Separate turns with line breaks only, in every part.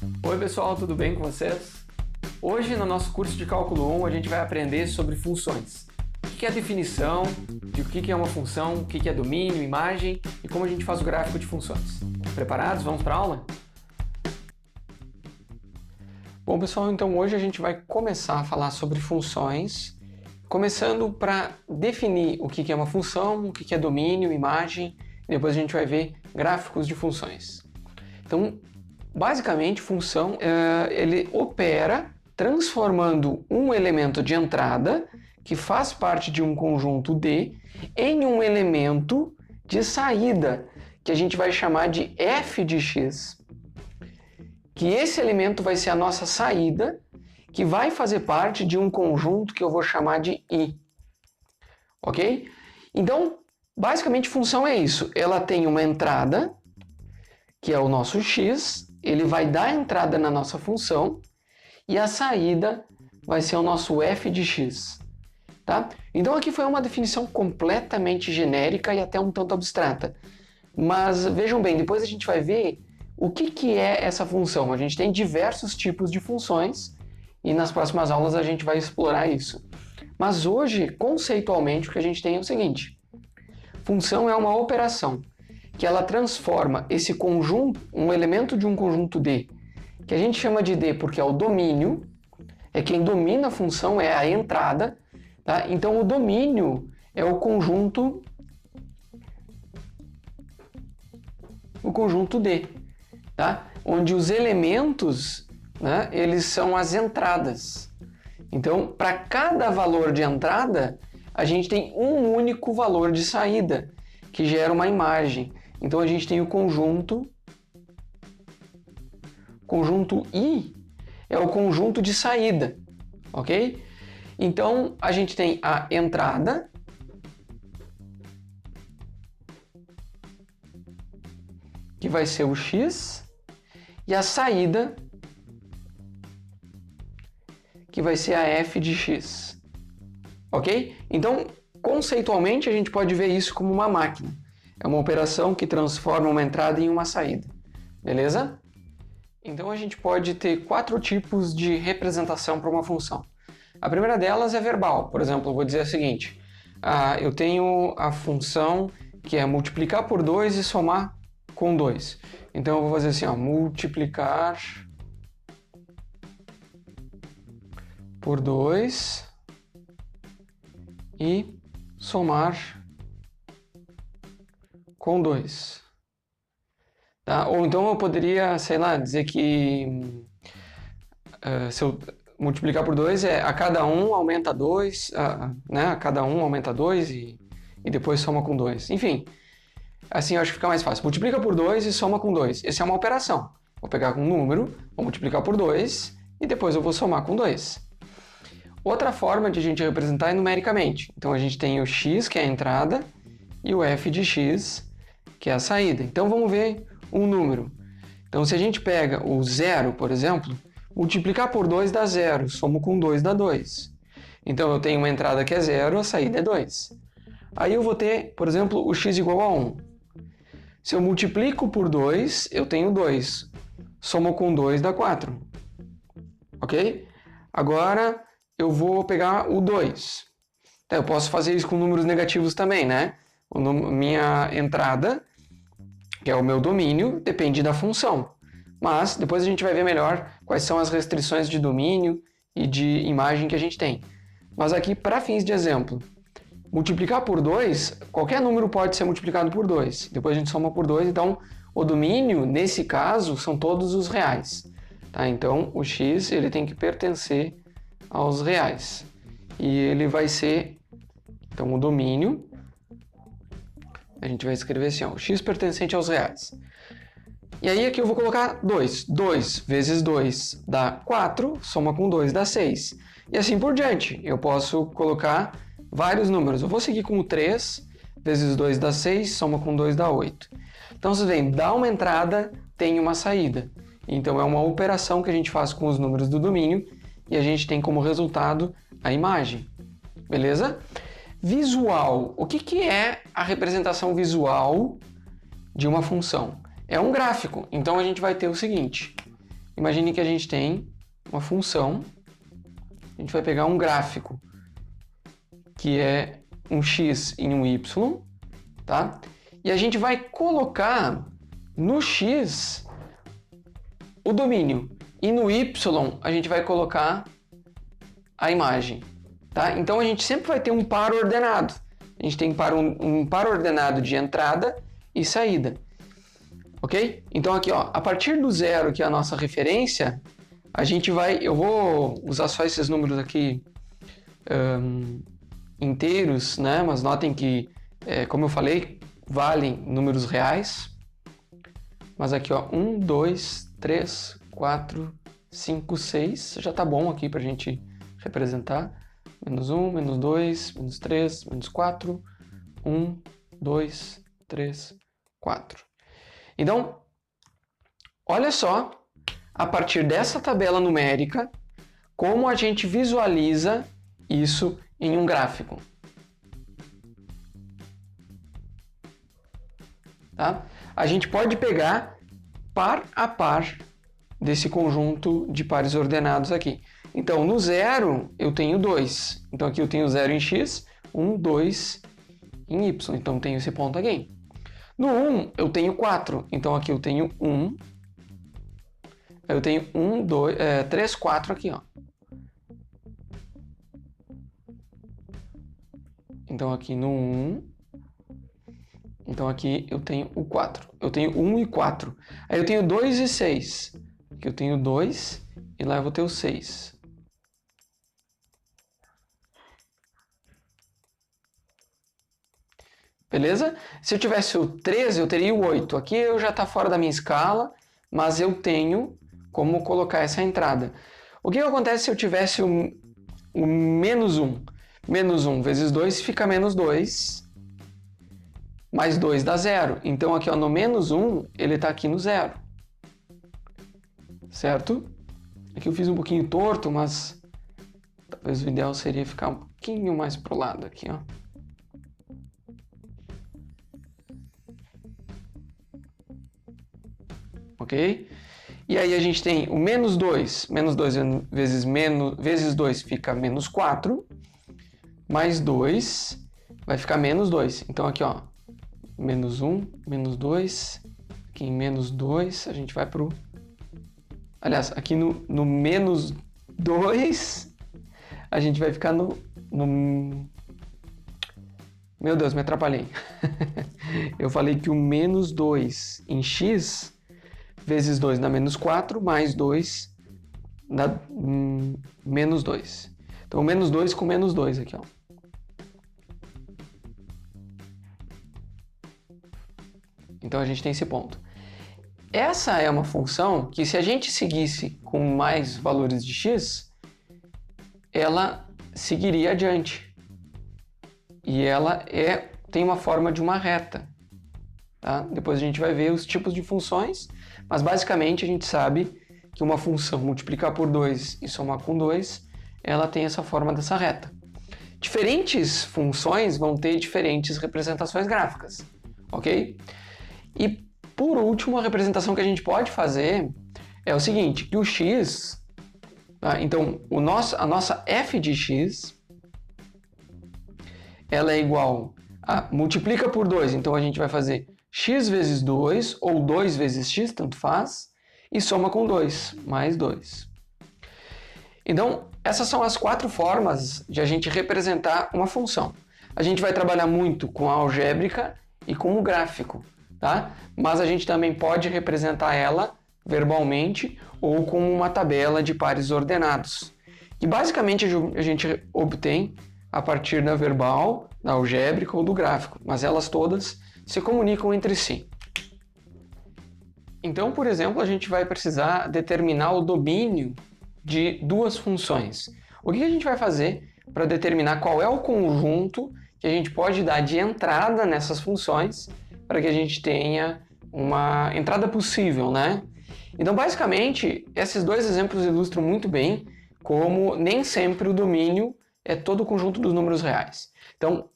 Oi pessoal, tudo bem com vocês? Hoje no nosso curso de Cálculo 1 a gente vai aprender sobre funções. O que é a definição, de o que é uma função, o que é domínio, imagem e como a gente faz o gráfico de funções. Preparados? Vamos para a aula? Bom pessoal, então hoje a gente vai começar a falar sobre funções, começando para definir o que é uma função, o que é domínio, imagem, e depois a gente vai ver gráficos de funções. Então, basicamente, função, ele opera transformando um elemento de entrada, que faz parte de um conjunto D, em um elemento de saída, que a gente vai chamar de f de x. Que esse elemento vai ser a nossa saída, que vai fazer parte de um conjunto que eu vou chamar de I. Ok? Então, basicamente, função é isso. Ela tem uma entrada, que é o nosso x, ele vai dar entrada na nossa função, e a saída vai ser o nosso f de x. Tá? Então aqui foi uma definição completamente genérica e até um tanto abstrata. Mas vejam bem, depois a gente vai ver o que é essa função. A gente tem diversos tipos de funções e nas próximas aulas a gente vai explorar isso. Mas hoje, conceitualmente, o que a gente tem é o seguinte. Função é uma operação que ela transforma esse conjunto, um elemento de um conjunto D, que a gente chama de D porque é o domínio, é quem domina a função, é a entrada, tá? Então o domínio é o conjunto D, tá? Onde os elementos, né, eles são as entradas. Então, para cada valor de entrada, a gente tem um único valor de saída, que gera uma imagem. Então, a gente tem o conjunto I é o conjunto de saída, ok? Então, a gente tem a entrada, que vai ser o x, e a saída, que vai ser a f de x, ok? Então, conceitualmente, a gente pode ver isso como uma máquina. É uma operação que transforma uma entrada em uma saída, beleza? Então, a gente pode ter 4 tipos de representação para uma função. A primeira delas é verbal. Por exemplo, eu vou dizer o seguinte, eu tenho a função que é multiplicar por 2 e somar com 2. Então, eu vou fazer assim, multiplicar por 2 e somar com 2. Tá? Ou então eu poderia, sei lá, dizer que se eu multiplicar por 2 a cada um aumenta 2, né? A cada um aumenta 2 e depois soma com 2. Enfim, assim eu acho que fica mais fácil. Multiplica por 2 e soma com 2. Essa é uma operação. Vou pegar um número, vou multiplicar por 2 e depois eu vou somar com 2. Outra forma de a gente representar é numericamente. Então a gente tem o x, que é a entrada, e o f de x, que é a saída. Então vamos ver um número. Então se a gente pega o 0, por exemplo, multiplicar por 2 dá 0, somo com 2 dá 2. Então eu tenho uma entrada que é 0, a saída é 2. Aí eu vou ter, por exemplo, o x igual a 1. Se eu multiplico por 2, eu tenho 2. Somo com 2 dá 4. Ok? Agora eu vou pegar o 2. Eu posso fazer isso com números negativos também, né? Minha entrada, que é o meu domínio, depende da função. Mas depois a gente vai ver melhor quais são as restrições de domínio e de imagem que a gente tem. Mas aqui, para fins de exemplo, multiplicar por 2, qualquer número pode ser multiplicado por 2. Depois a gente soma por 2, então o domínio, nesse caso, são todos os reais. Tá? Então o x ele tem que pertencer aos reais. E ele vai ser, então o domínio, a gente vai escrever assim, o x pertencente aos reais. E aí aqui eu vou colocar 2. 2 vezes 2 dá 4, soma com 2 dá 6. E assim por diante. Eu posso colocar vários números. Eu vou seguir com o 3 vezes 2 dá 6, soma com 2 dá 8. Então vocês veem, dá uma entrada, tem uma saída. Então é uma operação que a gente faz com os números do domínio e a gente tem como resultado a imagem. Beleza? Visual. O que é a representação visual de uma função? É um gráfico. Então a gente vai ter o seguinte. imagine que a gente tem uma função, a gente vai pegar um gráfico, que é um x e um y, tá? E a gente vai colocar no x o domínio, e no y a gente vai colocar a imagem, tá? Então a gente sempre vai ter um par ordenado. A gente tem um par ordenado de entrada e saída, ok? Então aqui, ó, a partir do 0, que é a nossa referência, a gente vai... Eu vou usar só esses números aqui inteiros, né? Mas notem que, como eu falei, valem números reais. Mas aqui, ó, 1, 2, 3, 4, 5, 6. Já tá bom aqui pra gente representar. Menos 1, menos 2, menos 3, menos 4. 1, 2, 3, 4. Então, olha só, a partir dessa tabela numérica, como a gente visualiza isso em um gráfico. Tá? A gente pode pegar par a par desse conjunto de pares ordenados aqui. Então, no 0, eu tenho 2. Então, aqui eu tenho 0 em x, 1, 2 em y. Então, tenho esse ponto aqui. No 1, eu tenho 4. Então, aqui eu tenho 1. Eu tenho 1, 2, 3, 4 aqui, ó. Então, aqui no 1... Então, aqui eu tenho o 4. Eu tenho 1 e 4. Aí eu tenho 2 e 6. Aqui eu tenho 2 e lá eu vou ter o 6. Beleza? Se eu tivesse o 13, eu teria o 8. Aqui eu já está fora da minha escala, mas eu tenho como colocar essa entrada. O que acontece se eu tivesse o menos 1? Menos 1 vezes 2 fica menos 2. Mais 2 dá 0. Então, aqui ó, no menos 1, ele está aqui no 0. Certo? Aqui eu fiz um pouquinho torto, mas talvez o ideal seria ficar um pouquinho mais para o lado aqui, ó. Ok? E aí a gente tem o menos 2. Menos 2 vezes 2 fica menos 4. Mais 2 vai ficar menos 2. Então, aqui, ó. Menos 1, menos 2. Aqui em menos 2, a gente vai para o... Aliás, aqui no menos 2, a gente vai ficar no... Meu Deus, me atrapalhei. Eu falei que o menos 2 em x vezes 2 dá menos 4, mais 2 dá menos 2. Então, menos 2 com menos 2 aqui, ó. Então, a gente tem esse ponto. Essa é uma função que, se a gente seguisse com mais valores de x, ela seguiria adiante. E ela tem uma forma de uma reta. Tá? Depois a gente vai ver os tipos de funções, mas basicamente a gente sabe que uma função multiplicar por 2 e somar com 2, ela tem essa forma dessa reta. Diferentes funções vão ter diferentes representações gráficas, ok? E, por último, a representação que a gente pode fazer é o seguinte, que o x, tá? Então, a nossa f de x, ela é igual a multiplica por 2, então a gente vai fazer x vezes 2, ou 2 vezes x, tanto faz, e soma com 2, mais 2. Então, essas são as 4 formas de a gente representar uma função. A gente vai trabalhar muito com a algébrica e com o gráfico, tá? Mas a gente também pode representar ela verbalmente ou com uma tabela de pares ordenados, que basicamente a gente obtém a partir da verbal, da algébrica ou do gráfico, mas elas todas se comunicam entre si. Então, por exemplo, a gente vai precisar determinar o domínio de duas funções. O que a gente vai fazer para determinar qual é o conjunto que a gente pode dar de entrada nessas funções para que a gente tenha uma entrada possível, né? Então, basicamente, esses dois exemplos ilustram muito bem como nem sempre o domínio é todo o conjunto dos números reais. Então,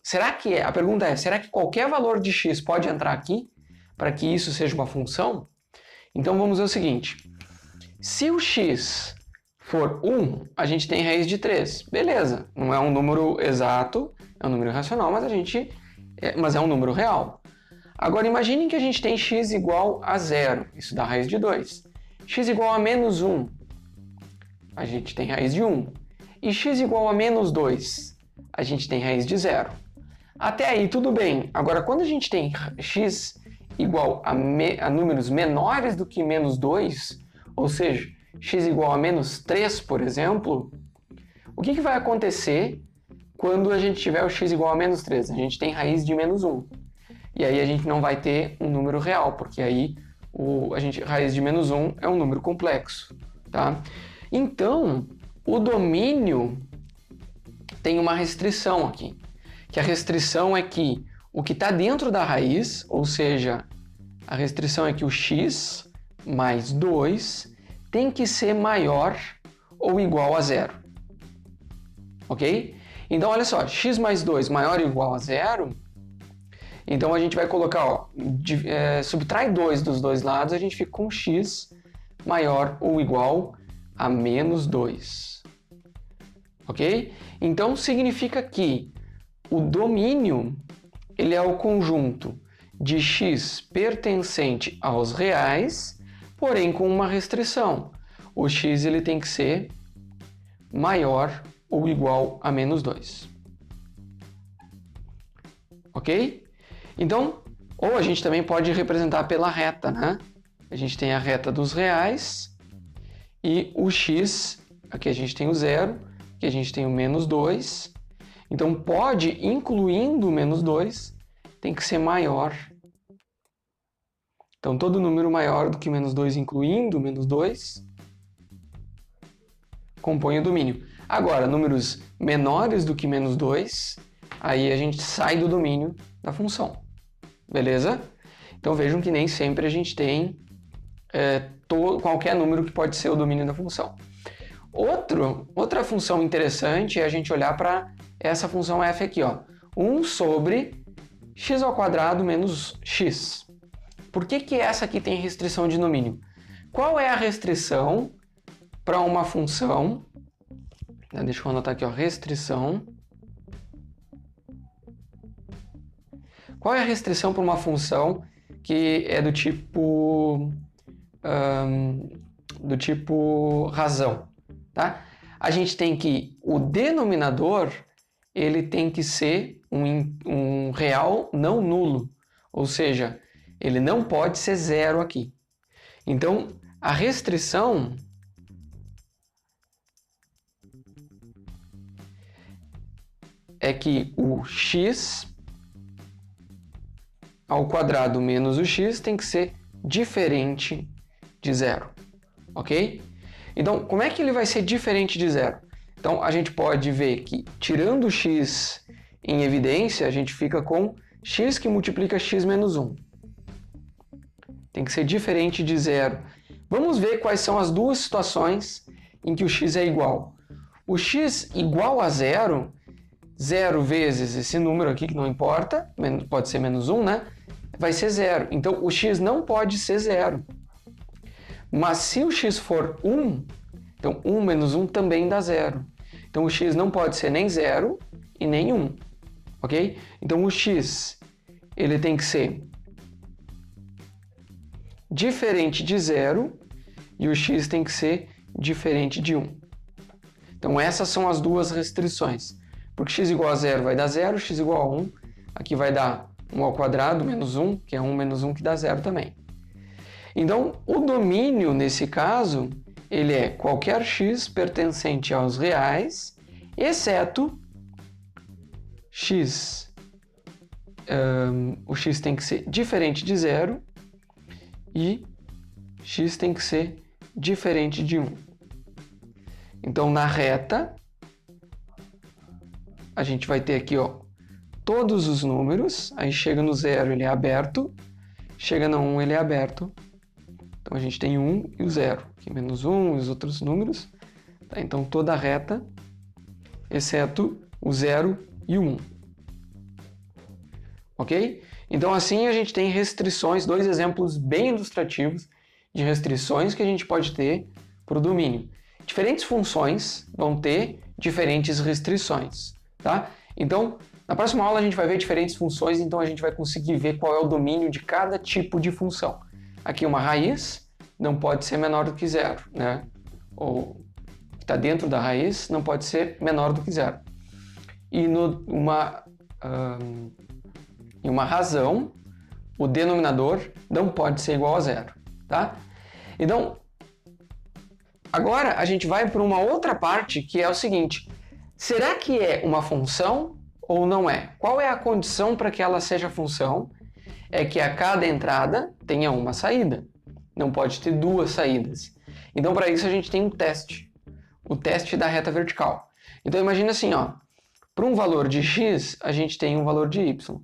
a pergunta é, será que qualquer valor de x pode entrar aqui para que isso seja uma função? Então, vamos ver o seguinte. Se o x for 1, a gente tem raiz de 3. Beleza, não é um número exato, é um número racional, mas é um número real. Agora imaginem que a gente tem x igual a 0, isso dá raiz de 2. X igual a menos 1, a gente tem raiz de 1. E x igual a menos 2, a gente tem raiz de 0. Até aí tudo bem. Agora quando a gente tem x igual a números menores do que menos 2, ou seja, x igual a menos 3, por exemplo, o que vai acontecer quando a gente tiver o x igual a menos 3? A gente tem raiz de menos 1. E aí a gente não vai ter um número real, porque aí raiz de menos 1 é um número complexo. Tá? Então, o domínio tem uma restrição aqui, que a restrição é que o que está dentro da raiz, ou seja, a restrição é que o x mais 2 tem que ser maior ou igual a 0. Ok? Então, olha só, x mais 2 maior ou igual a 0, então a gente vai colocar, subtrai 2 dos dois lados, a gente fica com x maior ou igual a menos 2. Ok? Então, significa que o domínio ele é o conjunto de x pertencente aos reais, porém com uma restrição. O x ele tem que ser maior ou igual a menos 2. Ok? Então, ou a gente também pode representar pela reta, né? A gente tem a reta dos reais e o x, aqui a gente tem o 0, aqui a gente tem o menos 2. Então, pode, incluindo o menos 2, tem que ser maior. Então, todo número maior do que menos 2, incluindo menos 2, compõe o domínio. Agora, números menores do que menos 2, aí a gente sai do domínio da função. Beleza? Então, vejam que nem sempre a gente tem qualquer número que pode ser o domínio da função. Outra função interessante é a gente olhar para essa função f aqui, ó, 1 sobre x ao quadrado menos x. Por que essa aqui tem restrição de domínio? Qual é a restrição para uma função? Deixa eu anotar aqui, ó, restrição. Qual é a restrição para uma função que é do tipo razão? Tá? A gente tem que o denominador ele tem que ser um real não nulo, ou seja, ele não pode ser 0 aqui. Então, a restrição é que o x ao quadrado menos o x tem que ser diferente de 0, ok? Então, como é que ele vai ser diferente de 0? Então, a gente pode ver que, tirando o x em evidência, a gente fica com x que multiplica x menos 1. Tem que ser diferente de 0. Vamos ver quais são as duas situações em que o x é igual. O x igual a 0, 0 vezes esse número aqui, que não importa, pode ser menos 1, né? Vai ser 0. Então, o x não pode ser 0. Mas se o x for 1, então 1 menos 1 também dá 0. Então, o x não pode ser nem 0 e nem 1. Ok? Então, o x ele tem que ser diferente de 0 e o x tem que ser diferente de 1. Então, essas são as duas restrições. Porque x igual a 0 vai dar 0, x igual a 1, aqui vai dar 1 ao quadrado menos 1, que é 1 menos 1 que dá 0 também. Então, o domínio, nesse caso, ele é qualquer x pertencente aos reais, exceto x. O x tem que ser diferente de 0 e x tem que ser diferente de 1. Então, na reta, a gente vai ter aqui, ó, todos os números, aí chega no 0 ele é aberto, chega no 1 ele é aberto. Então, a gente tem o 1 e o 0, aqui menos 1 e os outros números. Tá? Então, toda a reta, exceto o 0 e o 1. Ok? Então, assim, a gente tem restrições, dois exemplos bem ilustrativos de restrições que a gente pode ter para o domínio. Diferentes funções vão ter diferentes restrições, tá? Então, na próxima aula a gente vai ver diferentes funções, então a gente vai conseguir ver qual é o domínio de cada tipo de função. Aqui uma raiz não pode ser menor do que zero, né? Ou que está dentro da raiz não pode ser menor do que zero. E em uma razão, o denominador não pode ser igual a zero, tá? Então, agora a gente vai para uma outra parte que é o seguinte: será que é uma função ou não é? Qual é a condição para que ela seja função? É que a cada entrada tenha uma saída. Não pode ter duas saídas. Então, para isso a gente tem um teste. O teste da reta vertical. Então, imagina assim, ó. Para um valor de x, a gente tem um valor de y.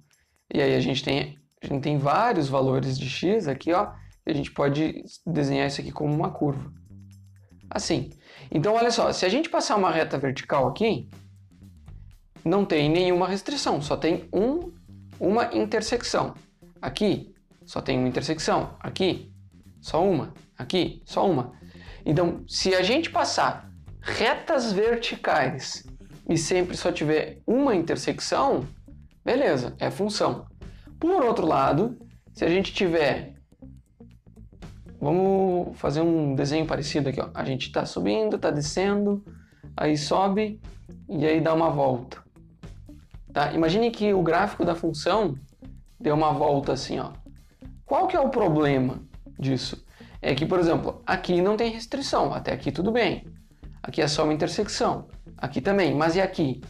E aí a gente tem vários valores de x aqui, ó. E a gente pode desenhar isso aqui como uma curva. Assim. Então, olha só. Se a gente passar uma reta vertical aqui, não tem nenhuma restrição. Só tem uma intersecção. Aqui, só tem uma intersecção. Aqui, só uma. Aqui, só uma. Então, se a gente passar retas verticais e sempre só tiver uma intersecção, beleza, é função. Por outro lado, se a gente tiver... Vamos fazer um desenho parecido aqui, ó. A gente está subindo, está descendo, aí sobe e aí dá uma volta. Tá? Imagine que o gráfico da função deu uma volta assim, ó. Qual que é o problema disso? É que, por exemplo, aqui não tem restrição, até aqui tudo bem. Aqui é só uma intersecção, aqui também, mas e aqui?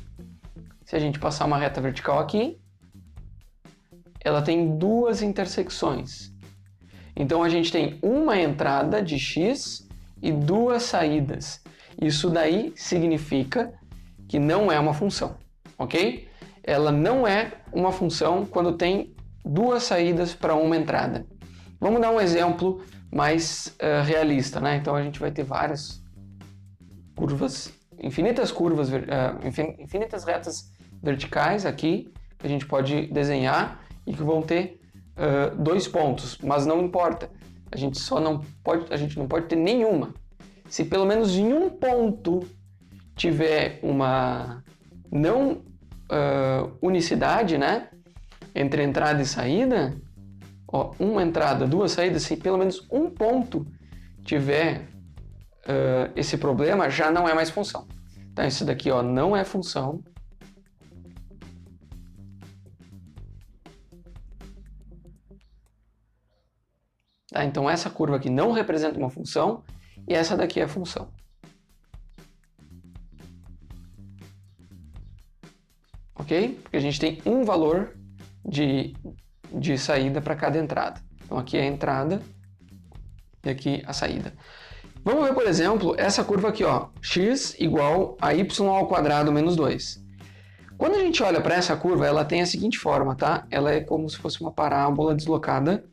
Se a gente passar uma reta vertical aqui, ela tem duas intersecções. Então a gente tem uma entrada de x e duas saídas. Isso daí significa que não é uma função, ok? Ela não é uma função quando tem duas saídas para uma entrada. Vamos dar um exemplo mais realista, né? Então a gente vai ter várias curvas, infinitas retas verticais aqui que a gente pode desenhar e que vão ter dois pontos, mas não importa. A gente não pode ter nenhuma. Se pelo menos em um ponto tiver uma não unicidade, né? Entre entrada e saída, ó, uma entrada, duas saídas, se pelo menos um ponto tiver esse problema, já não é mais função. Então, isso daqui, ó, não é função. Tá? Então, essa curva aqui não representa uma função e essa daqui é a função. Ok? Porque a gente tem um valor de saída para cada entrada. Então, aqui é a entrada e aqui a saída. Vamos ver, por exemplo, essa curva aqui, ó, x igual a y ao quadrado menos 2. Quando a gente olha para essa curva, ela tem a seguinte forma, tá? Ela é como se fosse uma parábola deslocada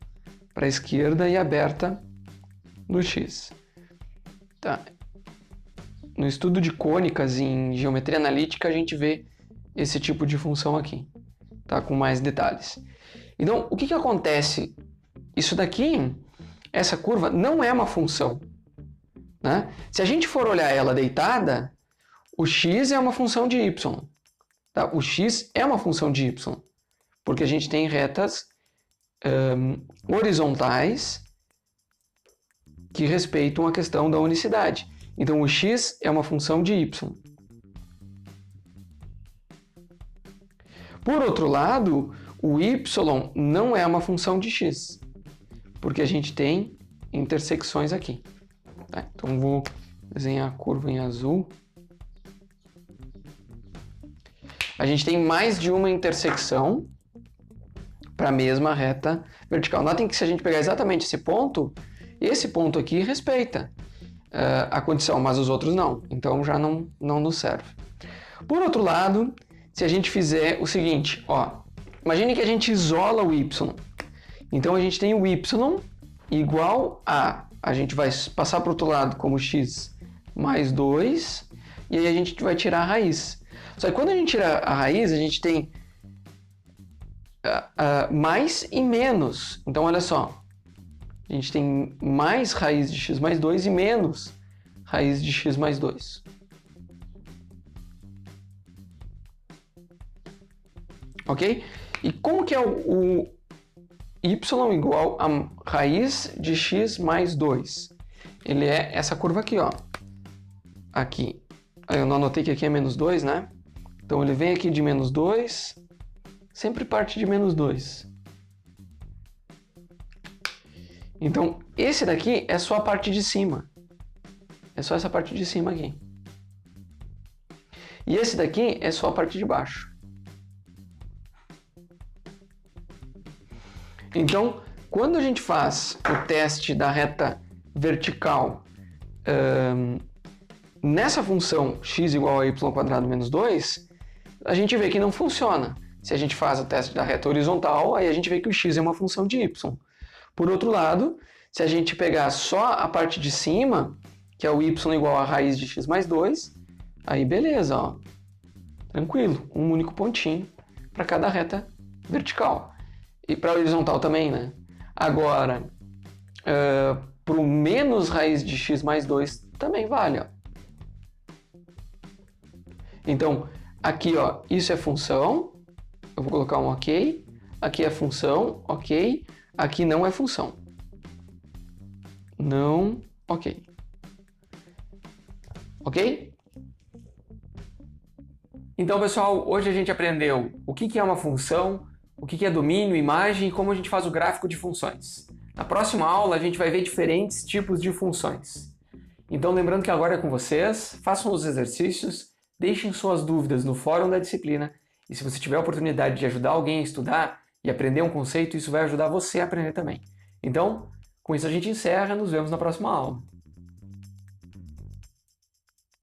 para a esquerda e aberta no x. Tá? No estudo de cônicas em geometria analítica, a gente vê esse tipo de função aqui, tá? Com mais detalhes. Então, o que acontece? Isso daqui, essa curva, não é uma função. Né? Se a gente for olhar ela deitada, o x é uma função de y. Tá? O x é uma função de y, porque a gente tem retas horizontais que respeitam a questão da unicidade. Então, o x é uma função de y. Por outro lado, o y não é uma função de x, porque a gente tem intersecções aqui. Tá? Então, vou desenhar a curva em azul. A gente tem mais de uma intersecção para a mesma reta vertical. Notem que se a gente pegar exatamente esse ponto aqui respeita a condição, mas os outros não. Então, já não nos serve. Por outro lado, se a gente fizer o seguinte, ó, imagine que a gente isola o y. Então, a gente tem o y igual a gente vai passar para o outro lado como x mais 2, e aí a gente vai tirar a raiz. Só que quando a gente tira a raiz, a gente tem mais e menos. Então, olha só, a gente tem mais raiz de x mais 2 e menos raiz de x mais 2. Ok? E como que é o y igual a raiz de x mais 2? Ele é essa curva aqui, ó. Aqui. Eu não anotei que aqui é menos 2, né? Então ele vem aqui de menos 2, sempre parte de menos 2. Então esse daqui é só a parte de cima. É só essa parte de cima aqui. E esse daqui é só a parte de baixo. Então, quando a gente faz o teste da reta vertical nessa função x igual a y² menos 2, a gente vê que não funciona. Se a gente faz o teste da reta horizontal, aí a gente vê que o x é uma função de y. Por outro lado, se a gente pegar só a parte de cima, que é o y igual a raiz de x mais 2, aí beleza, ó. Tranquilo, um único pontinho para cada reta vertical. E para horizontal também, né? Agora, para o menos raiz de x mais 2 também vale, ó. Então, aqui, ó, isso é função. Eu vou colocar um ok. Aqui é função, ok. Aqui não é função. Não, ok. Ok? Então, pessoal, hoje a gente aprendeu o que é uma função, o que é domínio, imagem e como a gente faz o gráfico de funções. Na próxima aula, a gente vai ver diferentes tipos de funções. Então, lembrando que agora é com vocês, façam os exercícios, deixem suas dúvidas no fórum da disciplina e se você tiver a oportunidade de ajudar alguém a estudar e aprender um conceito, isso vai ajudar você a aprender também. Então, com isso a gente encerra, nos vemos na próxima aula.